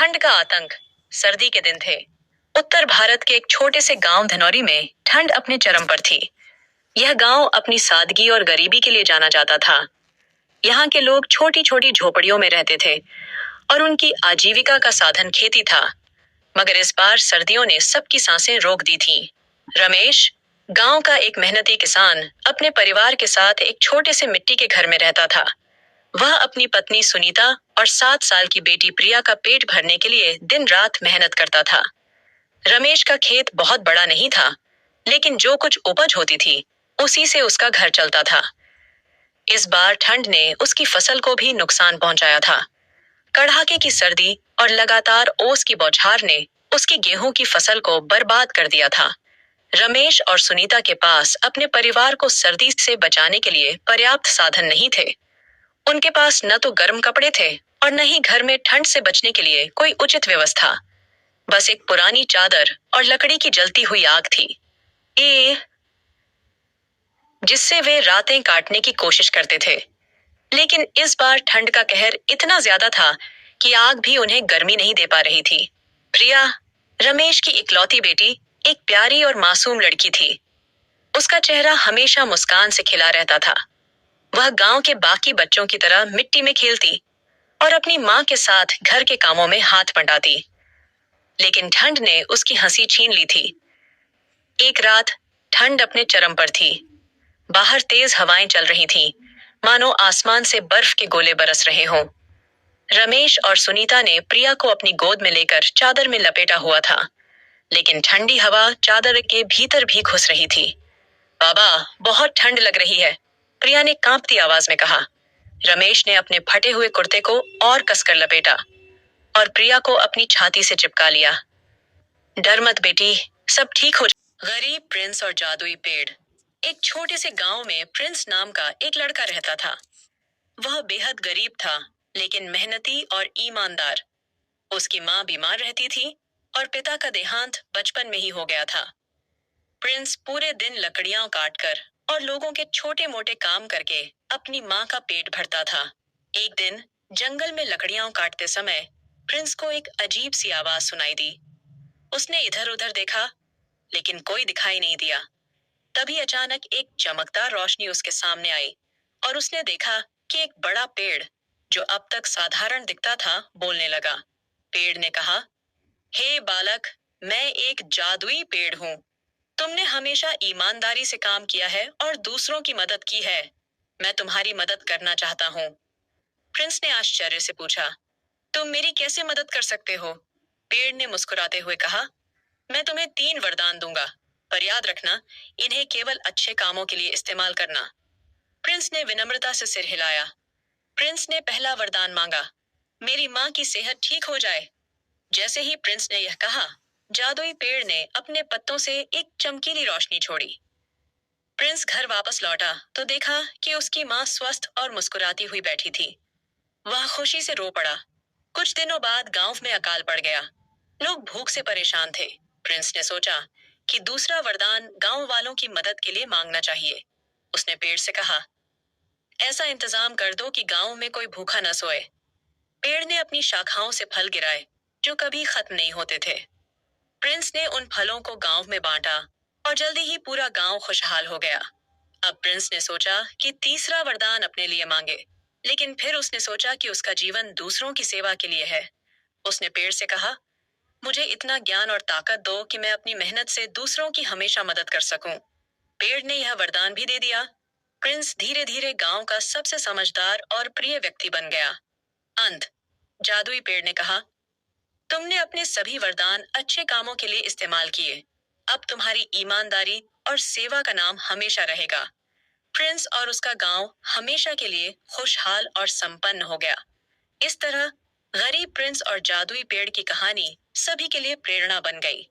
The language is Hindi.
ठंड का आतंक। सर्दी के दिन थे। उत्तर भारत के एक छोटे से गांव धनौरी में ठंड अपने चरम पर थी। यह गांव अपनी सादगी और गरीबी के लिए जाना जाता था। यहाँ के लोग छोटी छोटी झोपड़ियों में रहते थे और उनकी आजीविका का साधन खेती था। मगर इस बार सर्दियों ने सबकी सांसें रोक दी थीं। रमेश, गांव का एक मेहनती किसान, अपने परिवार के साथ एक छोटे से मिट्टी के घर में रहता था। वह अपनी पत्नी सुनीता और 7 साल की बेटी प्रिया का पेट भरने के लिए दिन रात मेहनत करता था। रमेश का खेत बहुत बड़ा नहीं था, लेकिन जो कुछ उपज होती थी उसी से उसका घर चलता था। इस बार ठंड ने उसकी फसल को भी नुकसान पहुंचाया था। कड़ाके की सर्दी और लगातार ओस की बौछार ने उसकी गेहूं की फसल को बर्बाद कर दिया था। रमेश और सुनीता के पास अपने परिवार को सर्दी से बचाने के लिए पर्याप्त साधन नहीं थे। उनके पास न तो गर्म कपड़े थे और न ही घर में ठंड से बचने के लिए कोई उचित व्यवस्था। बस एक पुरानी चादर और लकड़ी की जलती हुई आग थी, जिससे वे रातें काटने की कोशिश करते थे। लेकिन इस बार ठंड का कहर इतना ज्यादा था कि आग भी उन्हें गर्मी नहीं दे पा रही थी। प्रिया, रमेश की इकलौती बेटी, एक प्यारी और मासूम लड़की थी। उसका चेहरा हमेशा मुस्कान से खिला रहता था। वह गांव के बाकी बच्चों की तरह मिट्टी में खेलती और अपनी माँ के साथ घर के कामों में हाथ बंटाती। लेकिन ठंड ने उसकी हंसी छीन ली थी। एक रात ठंड अपने चरम पर थी। बाहर तेज हवाएं चल रही थीं, मानो आसमान से बर्फ के गोले बरस रहे हों। रमेश और सुनीता ने प्रिया को अपनी गोद में लेकर चादर में लपेटा हुआ था, लेकिन ठंडी हवा चादर के भीतर भी घुस रही थी। बाबा, बहुत ठंड लग रही है, प्रिया ने कांपती आवाज में कहा। रमेश ने अपने फटे हुए कुर्ते को और कसकर लपेटा और प्रिया को अपनी छाती से चिपका लिया। डर मत बेटी, सब ठीक हो जाएगा। गरीब प्रिंस और जादुई पेड़। एक छोटे से गांव में प्रिंस नाम का एक लड़का रहता था। वह बेहद गरीब था, लेकिन मेहनती और ईमानदार। उसकी माँ बीमार रहती थी और पिता का देहांत बचपन में ही हो गया था। प्रिंस पूरे दिन लकड़ियां काटकर और लोगों के छोटे मोटे काम करके अपनी माँ का पेट भरता था। एक दिन जंगल में लकड़ियां काटते समय प्रिंस को एक अजीब सी आवाज सुनाई दी। उसने इधर उधर देखा, लेकिन कोई दिखाई नहीं दिया। तभी अचानक एक चमकदार रोशनी उसके सामने आई और उसने देखा कि एक बड़ा पेड़, जो अब तक साधारण दिखता था, बोलने लगा। पेड़ ने कहा, हे बालक, मैं एक जादुई पेड़ हूँ। तुमने हमेशा ईमानदारी से काम किया है और दूसरों की मदद की है। मैं तुम्हारी मदद करना चाहता हूँ। प्रिंस ने आश्चर्य से पूछा, तुम मेरी कैसे मदद कर सकते हो? पेड़ ने मुस्कुराते हुए कहा, मैं तुम्हें 3 वरदान दूंगा, पर याद रखना, इन्हें केवल अच्छे कामों के लिए इस्तेमाल करना। प्रिंस ने विनम्रता से सिर हिलाया। प्रिंस ने पहला वरदान मांगा, मेरी माँ की सेहत ठीक हो जाए। जैसे ही प्रिंस ने यह कहा, जादुई पेड़ ने अपने पत्तों से एक चमकीली रोशनी छोड़ी। प्रिंस घर वापस लौटा तो देखा कि उसकी माँ स्वस्थ और मुस्कुराती हुई बैठी थी। वह खुशी से रो पड़ा। कुछ दिनों बाद गांव में अकाल पड़ गया। लोग भूख से परेशान थे। प्रिंस ने सोचा कि दूसरा वरदान गांव वालों की मदद के लिए मांगना चाहिए। उसने पेड़ से कहा, ऐसा इंतजाम कर दो कि गांव में कोई भूखा न सोए। पेड़ ने अपनी शाखाओं से फल गिराए, जो कभी खत्म नहीं होते थे। प्रिंस ने उन फलों को गांव में बांटा और जल्दी ही पूरा गांव खुशहाल हो गया। अब प्रिंस ने सोचा कि तीसरा वरदान अपने लिए मांगे, लेकिन फिर उसने सोचा कि उसका जीवन दूसरों की सेवा के लिए है। उसने पेड़ से कहा, मुझे इतना ज्ञान और ताकत दो कि मैं अपनी मेहनत से दूसरों की हमेशा मदद कर सकूं। पेड़ ने यह वरदान भी दे दिया। प्रिंस धीरे धीरे गांव का सबसे समझदार और प्रिय व्यक्ति बन गया। अंत। जादुई पेड़ ने कहा, तुमने अपने सभी वरदान अच्छे कामों के लिए इस्तेमाल किए। अब तुम्हारी ईमानदारी और सेवा का नाम हमेशा रहेगा। प्रिंस और उसका गांव हमेशा के लिए खुशहाल और संपन्न हो गया। इस तरह गरीब प्रिंस और जादुई पेड़ की कहानी सभी के लिए प्रेरणा बन गई।